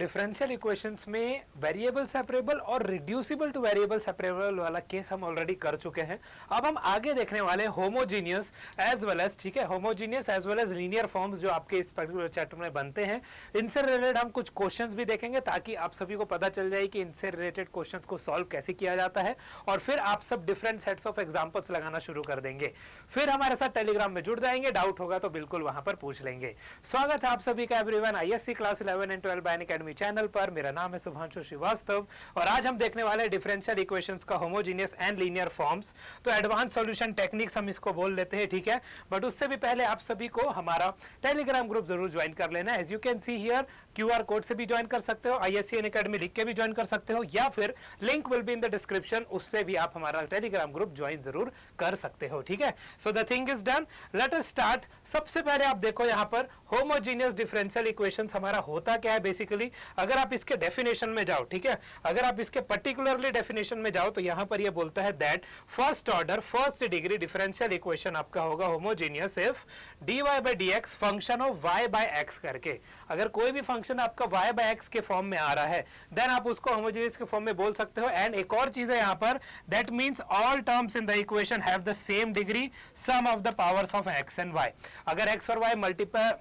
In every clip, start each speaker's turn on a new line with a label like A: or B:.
A: Differential equations में variable separable और reducible two variable separable वाला केस हम ऑलरेडी कर चुके हैं। अब हम आगे देखने वाले होमोजीनियस एज वेल एज, ठीक है, homogeneous as well as linear forms जो आपके इस पर्टिकुलर चैप्टर में बनते हैं, इनसे रिलेटेड हम कुछ क्वेश्चंस भी देखेंगे ताकि आप सभी को पता चल जाए कि इनसे रिलेटेड क्वेश्चंस को सॉल्व कैसे किया जाता है, और फिर आप सब डिफरेंट सेट्स ऑफ एग्जांपल्स लगाना शुरू कर देंगे। फिर हमारे साथ टेलीग्राम में जुड़ जाएंगे, डाउट होगा तो बिल्कुल वहां पर पूछ लेंगे। स्वागत है आप सभी का everyone ISC class 11 and 12 by academy channel पर। मेरा नाम है शुभांशु श्रीवास्तव और आज हम देखने वाले हैं डिफरेंशियल इक्वेशंस का होमोजीनियस एंड लीनियर फॉर्म्स। तो एडवांस सॉल्यूशन टेक्निक्स हम इसको बोल लेते हैं, ठीक है। बट उससे भी पहले आप सभी को हमारा टेलीग्राम ग्रुप जरूर ज्वाइन कर लेना है। As you can see here, QR code से भी ज्वाइन कर सकते हो, आईएससी एकेडमी लिख के भी ज्वाइन कर सकते हो, या फिर link will be in the description, उससे भी आप हमारा टेलीग्राम ग्रुप ज्वाइन जरूर कर सकते हो, ठीक है। So the thing is done, let us start. सबसे पहले आप देखो यहाँ पर होमोजीनियस डिफरेंशियल इक्वेशंस हमारा होता क्या है बेसिकली। अगर आप इसके डेफिनेशन में जाओ, ठीक है, अगर आप इसके पर्टिकुलरली डेफिनेशन में जाओ तो यहां पर ये बोलता है that first order first degree differential equation आपका होगा homogeneous if dy by dx function of y by x करके। अगर कोई भी फंक्शन आपका y बाय x के फॉर्म में आ रहा है देन आप उसको होमोजीनियस के फॉर्म में बोल सकते हो। एंड एक और चीज है यहां पर, that means all terms in the equation have the same degree sum of the powers of x and y। अगर x और y मल्टीपल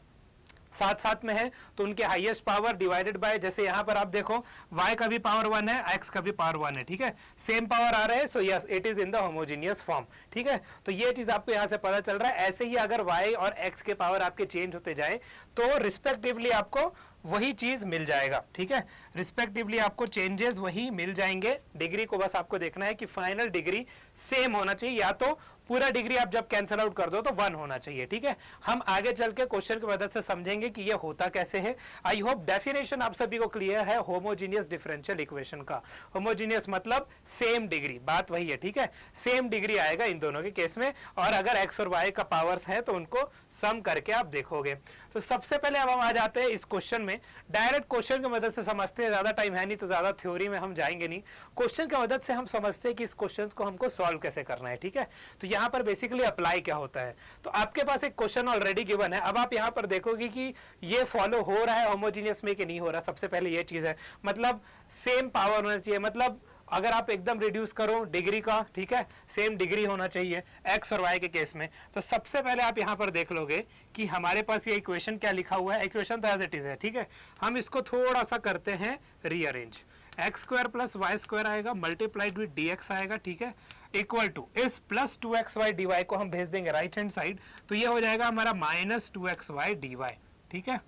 A: साथ साथ में है तो उनके हाईएस्ट पावर डिवाइडेड बाय, जैसे यहां पर आप देखो y का भी पावर 1 है, x का भी पावर 1 है, ठीक है, सेम पावर आ रहा है, so yes it is in the homogeneous form, ठीक है। तो ये चीज आपको यहां से पता चल रहा है। ऐसे ही अगर y और x के पावर आपके चेंज होते जाए तो रिस्पेक्टिवली आपको वही चीज मिल जाएगा, ठीक है, रिस्पेक्टिवली आपको चेंजेस वही मिल जाएंगे। डिग्री को बस आपको देखना है कि फाइनल डिग्री सेम होना चाहिए, या तो पूरा डिग्री आप जब कैंसिल आउट कर दो तो 1 होना चाहिए, ठीक है। हम आगे चल के क्वेश्चन की मदद से समझेंगे कि ये होता कैसे है। आई होप डेफिनेशन आप सभी को क्लियर है होमोजीनियस डिफरेंशियल इक्वेशन का। होमोजीनियस मतलब सेम डिग्री, बात वही है, ठीक है, सेम डिग्री आएगा इन दोनों के केस में। और अगर एक्स और वाई का पावर्स है तो उनको सम करके आप देखोगे। तो सबसे पहले अब हम आ जाते हैं इस क्वेश्चन में, डायरेक्ट क्वेश्चन की मदद से समझते हैं। ज्यादा टाइम है नहीं तो ज्यादा थ्योरी में हम जाएंगे नहीं, क्वेश्चन की मदद से हम समझते हैं कि इस क्वेश्चन को हमको सॉल्व कैसे करना है, ठीक है। तो यहाँ पर बेसिकली अप्लाई क्या होता है, तो आपके पास एक क्वेश्चन ऑलरेडी गिवन है। अब आप यहाँ पर देखोगे कि ये फॉलो हो रहा है होमोजीनियस में कि नहीं हो रहा। सबसे पहले ये चीज है, मतलब सेम पावर होना चाहिए, मतलब अगर आप एकदम रिड्यूस करो डिग्री का, ठीक है, सेम डिग्री होना चाहिए एक्स और वाई के केस में। तो सबसे पहले आप यहां पर देख लोगे कि हमारे पास ये इक्वेशन क्या लिखा हुआ है। इक्वेशन तो एज इट इज है, ठीक है, हम इसको थोड़ा सा करते हैं rearrange. X square plus y square आएगा मल्टीप्लाइड विद डी एक्स आएगा, ठीक है, इक्वल टू इस प्लस 2xy dy को हम भेज देंगे राइट हैंड साइड, तो ये हो जाएगा हमारा माइनस 2xy dy, ठीक है।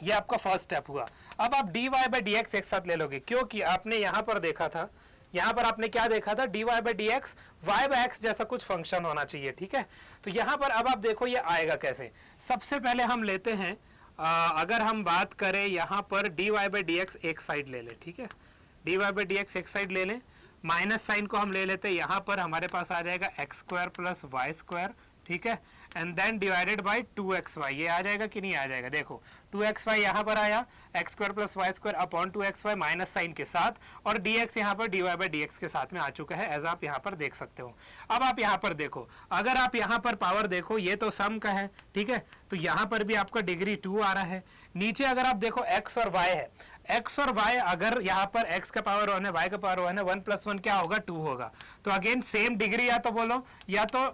A: ये आपका फर्स्ट स्टेप हुआ। अब आप dy बाई dx एक साथ ले लोगे, क्योंकि आपने यहां पर देखा था, यहां पर आपने क्या देखा था, dy by dx y by x जैसा कुछ फंक्शन होना चाहिए, ठीक है। तो यहां पर अब आप देखो ये आएगा कैसे। सबसे पहले हम लेते हैं, अगर हम बात करें यहां पर dy बाई dx एक साइड ले ले, ठीक है, dy बाई dx एक साइड ले लें, माइनस साइन को हम ले लेते हैं, यहां पर हमारे पास आ जाएगा x square plus y square, ठीक है, and then divided by 2xy। ये आ जाएगा कि नहीं आ जाएगा, देखो 2xy यहाँ पर आया, x square plus y square upon 2xy minus sign के साथ, और dx यहाँ पर dy बाई dx के साथ में आ चुका है, एज आप यहाँ पर देख सकते हो। अब आप यहाँ पर देखो, अगर आप यहाँ पर पावर देखो, ये तो सम का है, ठीक है, तो यहाँ पर भी आपका डिग्री 2 आ रहा है। नीचे अगर आप देखो x और y है, x और y अगर यहाँ पर x का पावर 1 है, y का पावर 1 है, 1 + 1 क्या होगा, 2 होगा। तो अगेन सेम डिग्री या तो बोलो, या तो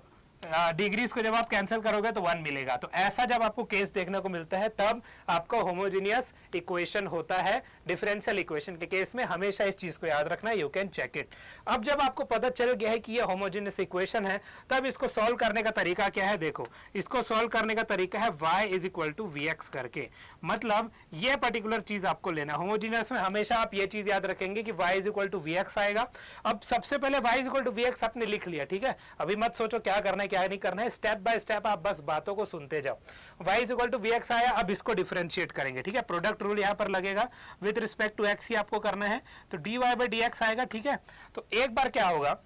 A: डिग्रीज को जब आप कैंसिल करोगे तो 1 मिलेगा। तो ऐसा जब आपको केस देखने को मिलता है तब आपका होमोजीनियस इक्वेशन होता है। डिफरेंशियल इक्वेशन के केस में हमेशा इस चीज को याद रखना, यू कैन चेक इट। अब जब आपको पता चल गया है कि ये होमोजीनियस इक्वेशन है, तब इसको सॉल्व करने का तरीका क्या है, देखो इसको सॉल्व करने का तरीका है y = vx करके। मतलब ये पर्टिकुलर चीज आपको लेना, होमोजीनियस में हमेशा आप ये चीज याद रखेंगे कि y = vx आएगा। अब सबसे पहले y = vx आपने लिख लिया, ठीक है, अभी मत सोचो क्या करना है क्या नहीं करना है, स्टेप बाय स्टेप आप बस बातों को सुनते जाओ। y = vx आया, अब इसको डिफरेंशिएट करेंगे, ठीक है, प्रोडक्ट रूल यहां पर लगेगा, विद रिस्पेक्ट टू x ही आपको करना है, तो dy बाई dx आएगा, ठीक है। तो एक बार क्या होगा,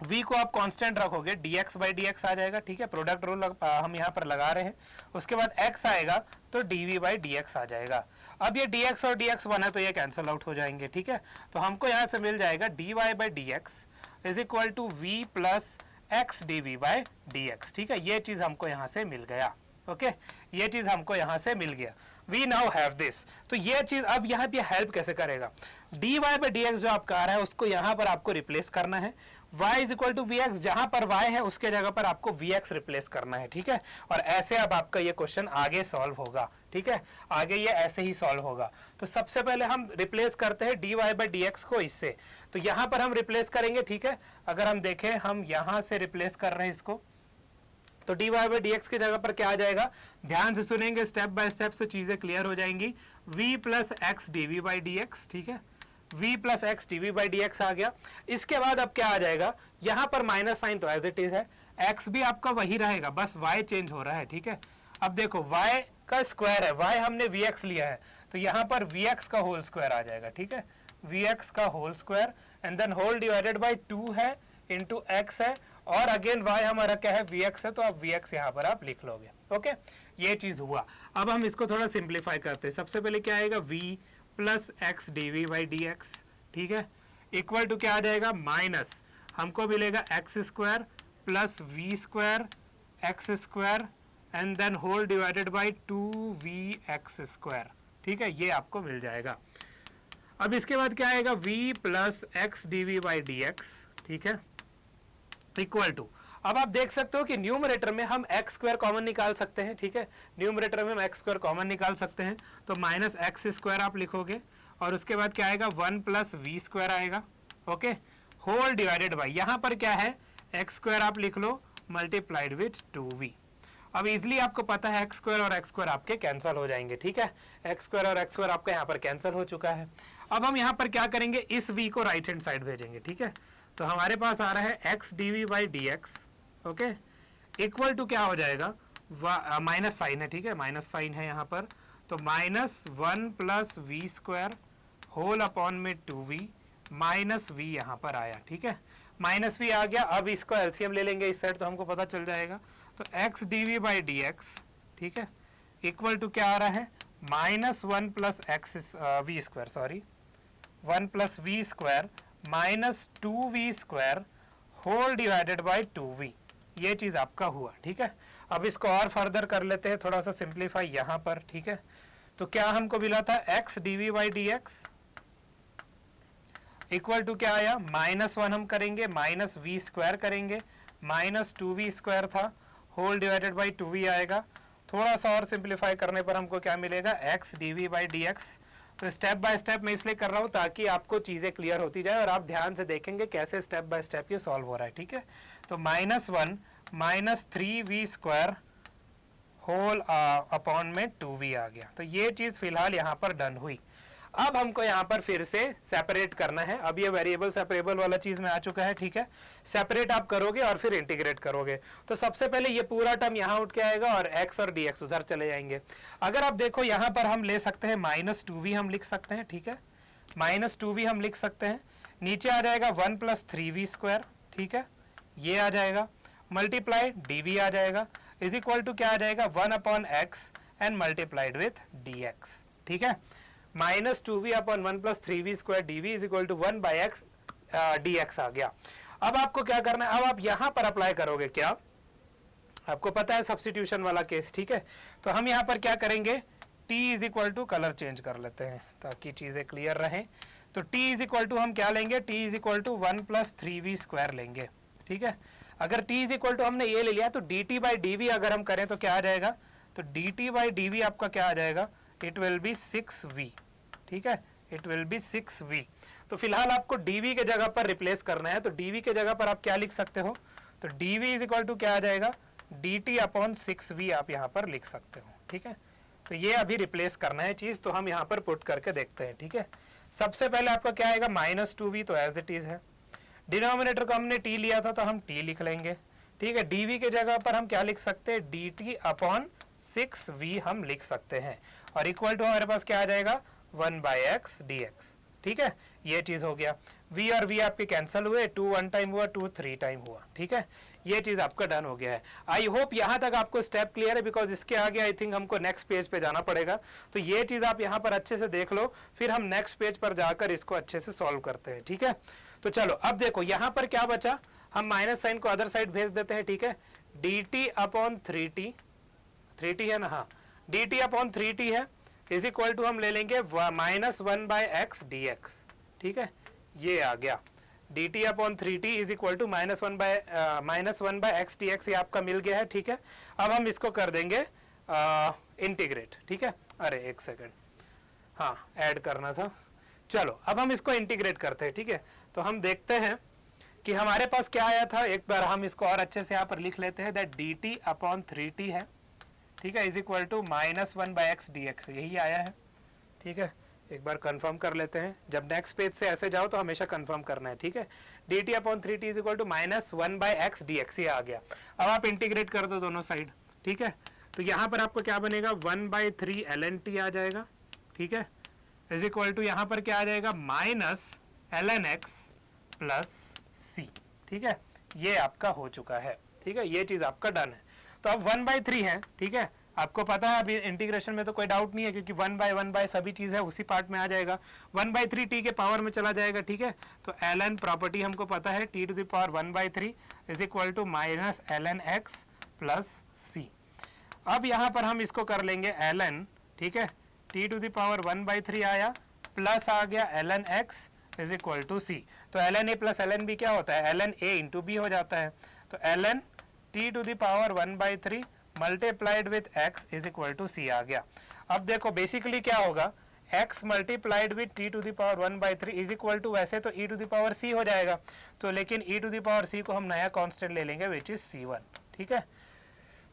A: v को आप कांस्टेंट रखोगे, dx बाई dx आ जाएगा, ठीक है, प्रोडक्ट रूल हम यहाँ पर लगा रहे हैं। उसके बाद x आएगा तो dv बाई dx आ जाएगा। अब ये dx और dx 1 है तो ये कैंसिल आउट हो जाएंगे, ठीक है। तो हमको यहाँ से मिल जाएगा dy by dx = v + x dv by dx, ठीक है, ये चीज हमको यहाँ से मिल गया। ओके ये चीज हमको यहां से मिल गया। We now have this. तो ये चीज अब यहाँ पे हेल्प कैसे करेगा, dy बाई डी एक्स जो आपका आ रहा है उसको यहाँ पर आपको रिप्लेस करना है, y is equal to v x, जहां पर y है उसके जगह पर आपको vx रिप्लेस करना है, ठीक है। और ऐसे अब आपका ये क्वेश्चन आगे सॉल्व होगा, ठीक है, आगे ये ऐसे ही सॉल्व होगा। तो सबसे पहले हम रिप्लेस करते हैं dy बाई डी एक्स को इससे, तो यहां पर हम रिप्लेस करेंगे, ठीक है। अगर हम देखें हम यहां से रिप्लेस कर रहे हैं इसको, तो dy बाई डी एक्स की जगह पर क्या आ जाएगा, ध्यान से सुनेंगे स्टेप बाय स्टेप से चीजें क्लियर हो जाएंगी। v plus x d by d x, ठीक है, v plus x d by d x आ गया। इसके बाद अब क्या आ जाएगा, यहां पर माइनस साइन तो एज इट इज है, x भी आपका वही रहेगा, बस y चेंज हो रहा है, ठीक है। अब देखो y का स्क्वायर है, y हमने vx लिया है, तो यहां पर vx का होल स्क्वायर आ जाएगा, ठीक है, vx का whole square and then whole divided by 2 है इंटू एक्स है, और अगेन y हमारा क्या है vx है, तो आप vx यहाँ पर आप लिख लोगे, ओके ये चीज हुआ। अब हम इसको थोड़ा सिंप्लीफाई करते हैं। सबसे पहले क्या आएगा, v plus x d v by d x, ठीक है, इक्वल टू क्या आ जाएगा, माइनस हमको मिलेगा x square plus v square x square and then whole divided by 2v x square, ठीक है, ये आपको मिल जाएगा। अब इसके बाद क्या आएगा, v plus x d v by d x, ठीक है, इक्वल टू, अब आप देख सकते हो कि न्यूमरेटर में हम एक्स स्क्वायर कॉमन निकाल सकते हैं, ठीक है, न्यूमरेटर में हम एक्स स्क्वायर कॉमन निकाल सकते हैं, तो माइनस एक्स स्क्वायर आप लिखोगे और उसके बाद क्या आएगा, 1 प्लस वी स्क्वायर आएगा, ओके, होल डिवाइडेड बाई, यहां पर क्या है एक्स स्क्वायर आप लिख लो मल्टीप्लाइड विथ 2v। अब इजिली आपको पता है एक्स स्क्वायर और एक्स स्क्वायर आपके कैंसिल हो जाएंगे, ठीक है, एक्स स्क्वायर और एक्स स्क्वायर आपका यहाँ पर कैंसिल हो चुका है। अब हम यहाँ पर क्या करेंगे, इस v को राइट हैंड साइड भेजेंगे, ठीक है, तो हमारे पास आ रहा है x d v by d x, okay, equal to क्या हो जाएगा, माइनस साइन है, ठीक है, माइनस साइन है यहाँ पर, तो minus 1 plus v square whole upon में 2v माइनस v यहाँ पर आया, ठीक है, माइनस v आ गया। अब इसको एलसीएम ले लेंगे इस साइड, तो हमको पता चल जाएगा, तो x d v by d x, ठीक है, इक्वल टू क्या आ रहा है, minus 1 plus x v square, sorry 1 plus v square minus 2v square whole divided by 2v, ये चीज आपका हुआ, ठीक है। अब इसको और फर्दर कर लेते हैं, थोड़ा सा सिंप्लीफाई यहाँ पर, ठीक है, तो क्या हमको मिला था, x d v by d x equal to क्या आया, माइनस 1 हम करेंगे, माइनस वी स्क्वायर करेंगे, माइनस 2v स्क्वायर था, होल डिवाइडेड बाई 2v आएगा। थोड़ा सा और सिंप्लीफाई करने पर हमको क्या मिलेगा, x d v by d x. तो स्टेप बाय स्टेप मैं इसलिए कर रहा हूँ ताकि आपको चीज़ें क्लियर होती जाए और आप ध्यान से देखेंगे कैसे स्टेप बाय स्टेप ये सॉल्व हो रहा है, ठीक है। तो minus 1 minus 3v square whole upon में 2v आ गया। तो ये चीज़ फिलहाल यहाँ पर डन हुई। अब हमको यहाँ पर फिर से सेपरेट करना है। अब ये वेरिएबल सेपरेबल वाला चीज में आ चुका है, ठीक है। सेपरेट आप करोगे और फिर इंटीग्रेट करोगे, तो सबसे पहले ये पूरा टर्म यहाँ उठ के आएगा और x और dx उधर चले जाएंगे। अगर आप देखो यहाँ पर हम ले सकते हैं माइनस 2v हम लिख सकते हैं, ठीक है, माइनस 2v हम लिख सकते हैं। नीचे आ जाएगा 1 प्लस 3v स्क्वायर, ठीक है, ये आ जाएगा, मल्टीप्लाई dv आ जाएगा, इज इक्वल टू क्या आ जाएगा 1 upon x and multiplied with dx, ठीक है। Minus 2v upon 1 plus 3v square dv is equal to 1 by x dx आ गया। अब आपको क्या करना है, अब आप यहां पर अप्लाई करोगे, क्या आपको पता है सब्स्टिट्यूशन वाला केस, ठीक है। तो हम यहां पर क्या करेंगे, t is equal to colour change कर लेते हैं ताकि चीजें क्लियर रहें। तो t इज इक्वल टू हम क्या लेंगे, t is equal to 1 plus 3v square लेंगे, ठीक है। अगर t इज इक्वल टू हमने ये ले लिया तो dt बाई dv अगर हम करें तो क्या आ जाएगा, तो dt बाई dv आपका क्या आ जाएगा, इट विल बी 6v, ठीक है, इट विल बी 6v। तो फिलहाल आपको dv के जगह पर रिप्लेस करना है, तो dv के जगह पर आप क्या लिख सकते हो, तो dv इज इक्वल टू क्या आ जाएगा, dt अपॉन 6v आप यहाँ पर लिख सकते हो, ठीक है। तो ये अभी रिप्लेस करना है चीज, तो हम यहाँ पर पुट करके देखते हैं, ठीक है। सबसे पहले आपका क्या आएगा, माइनस 2v तो एज इट इज है, डिनोमिनेटर को हमने t लिया था तो हम t लिख लेंगे, ठीक है। dv के जगह पर हम क्या लिख सकते हैं, dt अपॉन 6v हम लिख सकते हैं, और इक्वल टू हमारे पास क्या आ जाएगा 1 बाई एक्स dx, ठीक है। ये चीज हो गया, v और v आपके कैंसिल हुए, 2 1 टाइम हुआ, 2 3 टाइम हुआ, ठीक है। ये चीज आपका डन हो गया है। आई होप यहाँ तक आपको स्टेप क्लियर है, बिकॉज इसके आगे आई थिंक हमको नेक्स्ट पेज पे जाना पड़ेगा। तो ये चीज आप यहाँ पर अच्छे से देख लो, फिर हम नेक्स्ट पेज पर जाकर इसको अच्छे से सॉल्व करते हैं, ठीक है। तो चलो अब देखो यहाँ पर क्या बचा, हम माइनस साइन को अदर साइड भेज देते हैं, ठीक है। dt अपॉन 3t 3t है ना, हाँ, dt अपॉन 3t है इज इक्वल टू हम ले लेंगे -1/x dx, ठीक है, ये आ गया dt upon 3t is equal to -1/x dx, ये आपका मिल गया है, ठीक है। अब हम इसको कर देंगे इंटीग्रेट, ठीक है, अरे एक सेकेंड, हाँ ऐड करना था, चलो अब हम इसको इंटीग्रेट करते हैं, ठीक है। तो हम देखते हैं कि हमारे पास क्या आया था, एक बार हम इसको और अच्छे से यहाँ पर लिख लेते हैं, दैट dt अपॉन 3t है, ठीक है, is equal to -1/x dx, यही आया है, ठीक है। एक बार कंफर्म कर लेते हैं, जब नेक्स्ट पेज से ऐसे जाओ तो हमेशा कंफर्म करना है, ठीक है। dt upon 3t is equal to -1/x dx, ये आ गया। अब आप इंटीग्रेट कर दो दोनों साइड, ठीक है, तो यहाँ पर आपको क्या बनेगा 1/3 ln t आ जाएगा, ठीक है, इज इक्वल टू यहाँ पर क्या आ जाएगा -ln x प्लस c, ठीक है, ये आपका हो चुका है, ठीक है, ये चीज़ आपका डन है। तो अब 1/3 है, ठीक है, आपको पता है अभी इंटीग्रेशन में तो कोई डाउट नहीं है, क्योंकि 1/1 सभी चीज़ है उसी पार्ट में आ जाएगा, 1/3 t के पावर में चला जाएगा, ठीक है। तो ln प्रॉपर्टी हमको पता है t to the power 1/3 is equal to -ln x plus c। अब यहाँ पर हम इसको कर लेंगे ln, ठीक है, t टू द पावर 1/3 आया, प्लस आ गया ln x is equal to c। तो ln a plus ln b क्या होता है, ln a इंटू b हो जाता है। तो ln t to the power 1/3 multiplied with x is equal to c आ गया। अब देखो बेसिकली क्या होगा, x multiplied with t to the power 1/3 is equal to, वैसे तो e to the power c हो जाएगा, तो लेकिन e to the power c को हम नया कांस्टेंट ले लेंगे विच इज c1, ठीक है।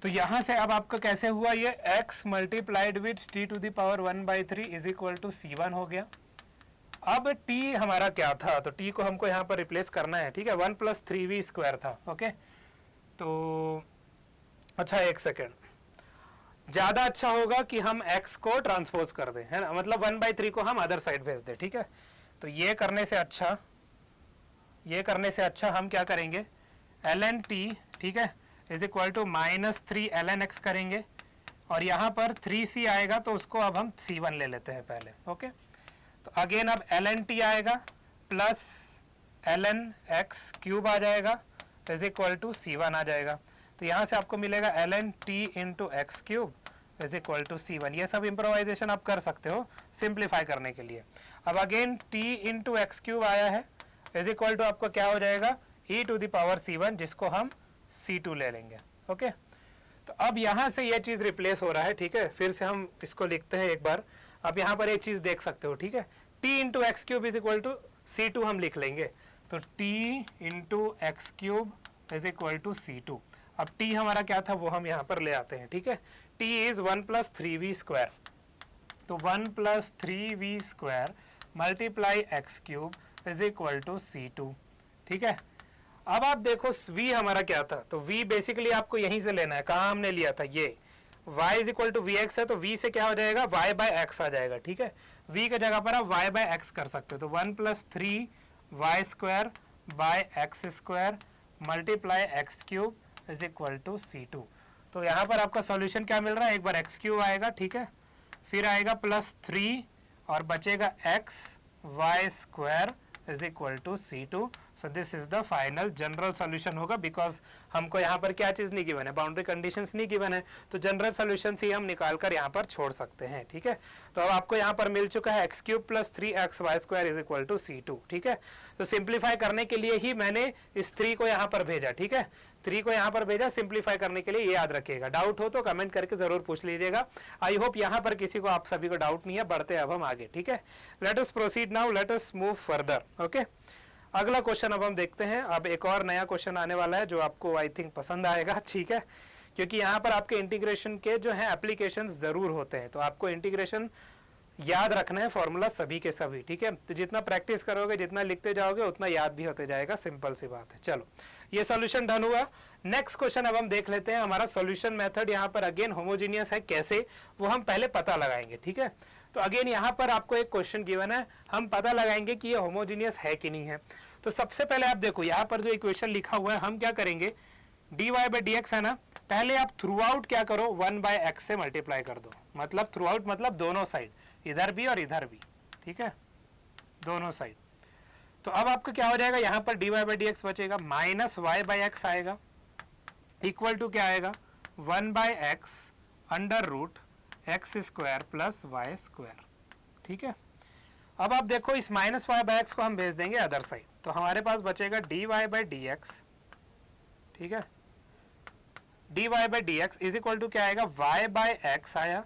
A: तो यहाँ से अब आपका कैसे हुआ, ये x multiplied with t to the power 1/3 is equal to c1 हो गया। अब t हमारा क्या था, तो t को हमको यहाँ पर रिप्लेस करना है, ठीक है, 1 + 3v² था, ओके। तो अच्छा एक सेकेंड, ज़्यादा अच्छा होगा कि हम x को ट्रांसपोज कर दें, है ना, मतलब 1/3 को हम अदर साइड भेज दें, ठीक है। तो ये करने से अच्छा हम क्या करेंगे, ln t, ठीक है, is equal to -3 ln x करेंगे, और यहाँ पर 3c आएगा तो उसको अब हम c1 ले लेते हैं पहले, ओके। तो अगेन अब ln t आएगा प्लस ln x क्यूब आ जाएगा इज इक्वल टू c1 आ जाएगा। तो यहाँ से आपको मिलेगा ln t into x cube is equal to c1। ये सब इम्प्रोवाइजेशन आप कर सकते हो सिंप्लीफाई करने के लिए। अब again t into x cube आया है इज इक्वल टू आपका क्या हो जाएगा e to the power c1, जिसको हम c2 ले लेंगे, ओके। तो अब यहाँ से ये चीज़ रिप्लेस हो रहा है, ठीक है, फिर से हम इसको लिखते हैं एक बार। अब यहाँ पर एक चीज़ देख सकते हो, ठीक है, t into x cube is equal to c2 हम लिख लेंगे, तो t into x cube is equal to c2। अब t हमारा क्या था वो हम यहाँ पर ले आते हैं, ठीक है, t इज 1 + 3v², तो 1 + 3v² multiply x cube is equal to c2, ठीक है। अब आप देखो v हमारा क्या था, तो v बेसिकली आपको यहीं से लेना है, कहाँ हमने लिया था, ये y is equal to vx है, तो v से क्या हो जाएगा y/x आ जाएगा, ठीक है। v के जगह पर आप y/x कर सकते हो, तो 1 + 3y² multiply x cube is equal to c2। तो यहाँ पर आपका सॉल्यूशन क्या मिल रहा है, एक बार एक्स क्यूब आएगा, ठीक है, फिर आएगा +3 और बचेगा xy² is equal to c2। So this is the final general solution होगा, बिकॉज हमको यहाँ पर क्या चीज़ नहीं गिवन है, बाउंड्री कंडीशंस नहीं गिवन है, तो जनरल सॉल्यूशन ही हम निकाल कर यहाँ पर छोड़ सकते हैं, ठीक है। तो अब आपको यहाँ पर मिल चुका है x³ + 3xy² is equal to c2, ठीक है। तो सिंप्लीफाई करने के लिए ही मैंने इस 3 को यहाँ पर भेजा, ठीक है, 3 को यहाँ पर भेजा सिंप्लीफाई करने के लिए, ये याद रखिएगा। डाउट हो तो कमेंट करके जरूर पूछ लीजिएगा। आई होप यहाँ पर किसी को, आप सभी को डाउट नहीं है। बढ़ते अब हम आगे, ठीक है। Let us proceed now, let us move further, okay. अगला क्वेश्चन अब हम देखते हैं। अब एक और नया क्वेश्चन आने वाला है जो आपको आई थिंक पसंद आएगा, ठीक है, क्योंकि यहाँ पर आपके इंटीग्रेशन के जो है एप्लीकेशंस जरूर होते हैं, तो आपको इंटीग्रेशन याद रखना है, फॉर्मूला सभी के सभी, ठीक है। तो जितना प्रैक्टिस करोगे, जितना लिखते जाओगे, उतना याद भी होते जाएगा, सिंपल सी बात है। चलो, ये सॉल्यूशन डन हुआ। नेक्स्ट क्वेश्चन अब हम देख लेते हैं। हमारा सॉल्यूशन मेथड यहाँ पर अगेन होमोजीनियस है, कैसे वो हम पहले पता लगाएंगे, ठीक है। तो अगेन यहाँ पर आपको एक क्वेश्चन गिवन है, हम पता लगाएंगे कि ये होमोजीनियस है कि नहीं है। तो सबसे पहले आप देखो यहाँ पर जो इक्वेशन लिखा हुआ है, हम क्या करेंगे, dy/dx है ना, पहले आप थ्रू आउट क्या करो, 1/x से मल्टीप्लाई कर दो, मतलब थ्रू आउट मतलब दोनों साइड, इधर भी और इधर भी, ठीक है, दोनों साइड। तो अब आपका क्या हो जाएगा, यहाँ पर dy/dx बचेगा, -y/x आएगा, इक्वल टू क्या आएगा, 1/x under root x square plus y square. ठीक है, अब आप देखो इस माइनस वाई बाई एक्स को हम भेज देंगे अदर साइड, तो हमारे पास बचेगा d y by d x. ठीक है, d y by d x is equal to क्या आएगा, वाई बाई एक्स आया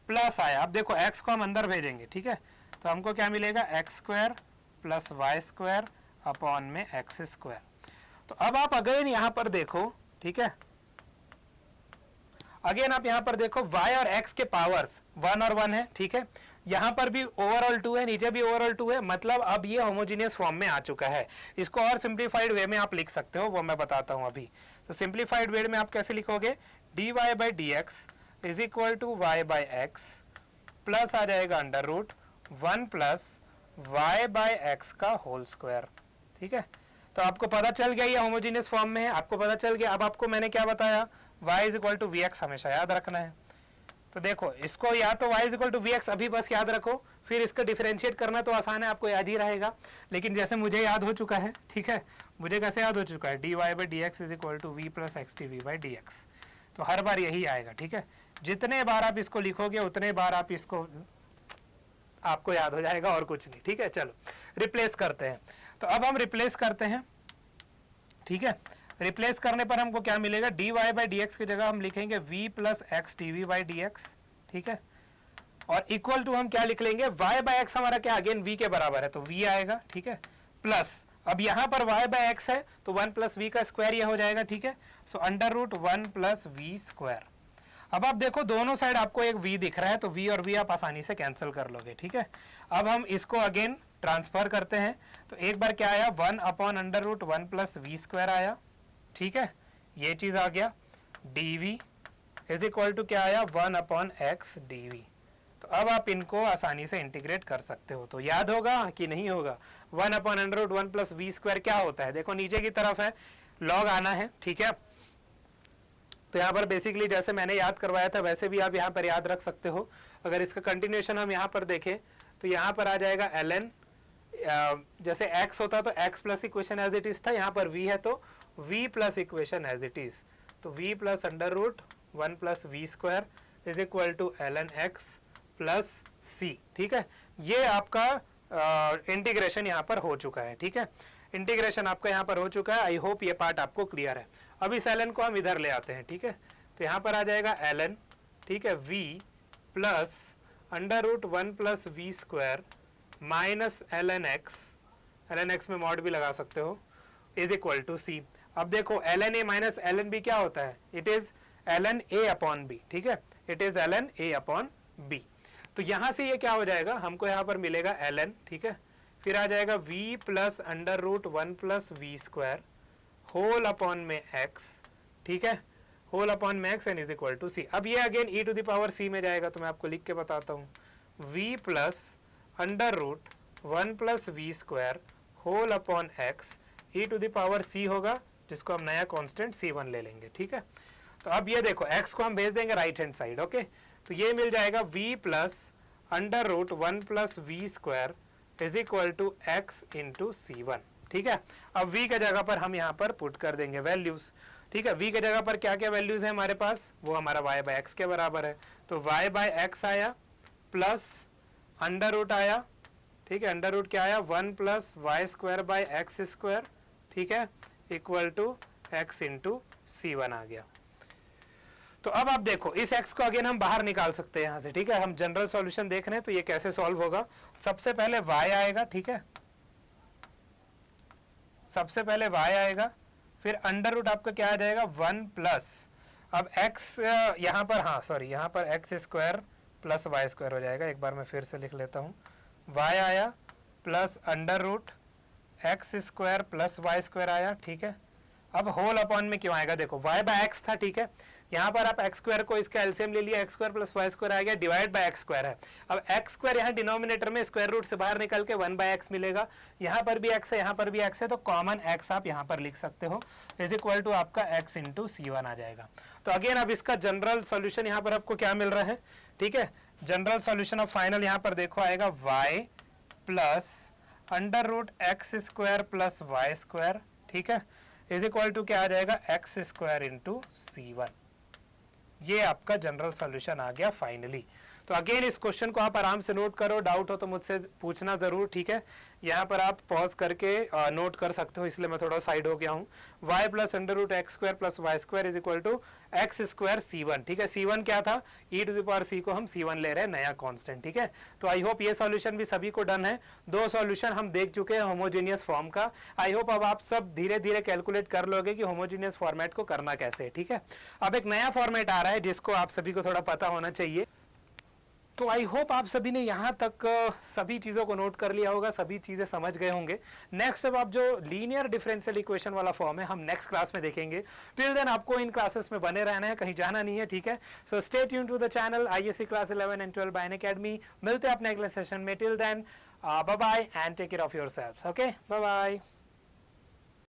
A: प्लस आया, अब देखो एक्स को हम अंदर भेजेंगे। ठीक है, तो हमको क्या मिलेगा, x square plus y square upon में एक्स स्क्वायर। तो अब आप अगेन यहां पर देखो, ठीक है, अगेन आप यहां पर देखो y और x के पावर्स 1 और 1 है। ठीक है, यहां पर भी ओवरऑल 2 है, नीचे भी ओवरऑल 2 है, मतलब अब ये होमोजेनियस फॉर्म में आ चुका है। इसको और सिंप्लीफाइड वे में आप लिख सकते हो, वो मैं बताता हूं अभी। तो सिंप्लीफाइड वे में आप कैसे लिखोगे, d y by d x is equal to y by x plus आ जाएगा under root 1 plus y by x का होल स्क्वायर। ठीक है, तो आपको पता चल गया ये होमोजेनियस फॉर्म में है, आपको पता चल गया। अब आपको मैंने क्या बताया, y is equal to v x हमेशा याद रखना है। तो देखो इसको या तो y is equal to v x अभी बस याद रखो, फिर इसका डिफरेंशिएट करना तो आसान है, आपको याद ही रहेगा। लेकिन जैसे मुझे याद हो चुका है, ठीक है, मुझे कैसे याद हो चुका है, d y by d x is equal to v plus x t v by d x. तो हर बार यही आएगा। ठीक है, जितने बार आप इसको लिखोगे उतने बार आप इसको आपको याद हो जाएगा और कुछ नहीं। ठीक है, चलो रिप्लेस करते हैं। तो अब हम रिप्लेस करते हैं। ठीक है, रिप्लेस करने पर हमको क्या मिलेगा, d y by d x की जगह हम लिखेंगे v plus x t v by d x. ठीक है, और इक्वल टू हम क्या लिख लेंगे, y बाई एक्स हमारा क्या अगेन v के बराबर है, तो v आएगा। ठीक है, प्लस अब यहाँ पर y बाई एक्स है तो 1 प्लस वी का स्क्वायर ये हो जाएगा। ठीक है, so under root 1 plus v square. अब आप देखो दोनों साइड आपको एक v दिख रहा है, तो v और v आप आसानी से कैंसिल कर लोगे। ठीक है, अब हम इसको अगेन ट्रांसफर करते हैं, तो एक बार क्या आया, 1 upon under root 1 plus v square आया। ठीक है, ये चीज आ गया, dv इज इक्वल टू क्या आया, 1 अपॉन एक्स dv। तो अब आप इनको आसानी से इंटीग्रेट कर सकते हो। तो याद होगा कि नहीं होगा, 1 upon under root 1 plus v square क्या होता है, देखो नीचे की तरफ है, लॉग आना है। ठीक है, तो यहाँ पर बेसिकली जैसे मैंने याद करवाया था वैसे भी आप यहाँ पर याद रख सकते हो। अगर इसका कंटिन्यूएशन हम यहाँ पर देखें तो यहाँ पर आ जाएगा ln, जैसे x होता तो x plus equation as it is था, यहाँ पर v है तो v plus equation as it is, तो v plus under root 1 plus v square is equal to ln x plus c। ठीक है, ये आपका इंटीग्रेशन यहाँ पर हो चुका है। ठीक है, इंटीग्रेशन आपका यहाँ पर हो चुका है। आई होप ये पार्ट आपको क्लियर है। अब इस ln को हम इधर ले आते हैं। ठीक है, तो यहाँ पर आ जाएगा ln, ठीक है, v plus under root 1 plus v square minus ln x में मॉड भी लगा सकते हो, इज इक्वल टू c। अब देखो ln a minus ln b क्या होता है, it is ln a upon b। ठीक है, it is ln a upon b। तो यहां से ये क्या हो जाएगा, हमको यहाँ पर मिलेगा ln। ठीक है, फिर आ जाएगा v plus under root 1 plus v square whole upon में x। ठीक है, होल अपॉन में x and is equal to c। अब ये again e to the power c में जाएगा, तो मैं आपको लिख के बताता हूँ, v plus under root 1 plus v square whole upon x e to the power c होगा, जिसको हम नया कांस्टेंट c1 ले लेंगे। ठीक है, तो अब ये देखो x को हम भेज देंगे राइट हैंड साइड। ओके, तो ये मिल जाएगा v plus under root 1 plus v square is equal to x into c1। ठीक है, अब v के जगह पर हम यहाँ पर पुट कर देंगे वैल्यूज। ठीक है, v के जगह पर क्या क्या वैल्यूज है हमारे पास, वो हमारा y बाई एक्स के बराबर है, तो y बाई एक्स आया प्लस अंडर रूट आया। ठीक है, अंडर रूट क्या आया, 1 plus y square by x square. ठीक है, equal to x into c1 आ गया। तो अब आप देखो इस x को अगेन हम बाहर निकाल सकते हैं यहाँ से। ठीक है, हम जनरल सॉल्यूशन देख रहे हैं, तो ये कैसे सॉल्व होगा, सबसे पहले y आएगा। ठीक है, सबसे पहले y आएगा, फिर अंडर रूट आपका क्या आ जाएगा, 1 प्लस, अब x यहाँ पर, हाँ सॉरी, यहाँ पर x square plus y square हो जाएगा। एक बार मैं फिर से लिख लेता हूँ, y आया plus under root x square plus y square आया। ठीक है, अब होल अपॉन में क्यों आएगा, देखो y बाय एक्स था। ठीक है, यहाँ पर आप एक्स स्क्वायर को इसका एलसीएम ले लिया, x square plus y square आ गया, डिवाइड बाय एक्स स्क्वायर है। अब एक्स स्क्वायर यहाँ डिनोमिनेटर में स्क्वायर रूट से बाहर निकल के 1 बाय एक्स मिलेगा, यहाँ पर भी एक्स है, यहाँ पर भी एक्स है, तो कॉमन एक्स आप यहाँ पर लिख सकते हो, इज इक्वल टू आपका एक्स इंटू c1 आ जाएगा। तो अगेन अब इसका जनरल सॉल्यूशन यहाँ पर आपको क्या मिल रहा है। ठीक है, जनरल सॉल्यूशन ऑफ फाइनल यहाँ पर देखो आएगा y plus under root x square plus y square. ठीक है, इज इक्वल टू क्या आ जाएगा, एक्स स्क्वायर इंटू c1। ये आपका जनरल सॉल्यूशन आ गया फाइनली। तो अगेन इस क्वेश्चन को आप आराम से नोट करो, डाउट हो तो मुझसे पूछना ज़रूर, ठीक है। यहाँ पर आप पॉज करके नोट कर सकते हो, इसलिए मैं थोड़ा साइड हो गया हूँ। y plus under root x square plus y square is equal to x square c1, ठीक है। c1 क्या था, e to the power c को हम c1 ले रहे हैं, नया कांस्टेंट, ठीक है। तो आई होप ये सॉल्यूशन भी सभी को डन है। 2 सॉल्यूशन हम देख चुके हैं होमोजेनियस फॉर्म का। आई होप अब आप सब धीरे धीरे कैलकुलेट कर लोगे कि होमोजेनियस फॉर्मेट को करना कैसे है, ठीक है। अब एक नया फॉर्मेट आ रहा है जिसको आप सभी को थोड़ा पता होना चाहिए। तो आई होप आप सभी ने यहाँ तक सभी चीज़ों को नोट कर लिया होगा, सभी चीज़ें समझ गए होंगे। नेक्स्ट अब आप जो लीनियर डिफरेंशियल इक्वेशन वाला फॉर्म है हम नेक्स्ट क्लास में देखेंगे। टिल देन आपको इन क्लासेस में बने रहना है, कहीं जाना नहीं है, ठीक है। So stay tune to the channel ISC class 11 and 12 by Unacademy. मिलते हैं अपने अगले सेशन में। Till then bye bye and take care of yourselves. Okay, bye bye.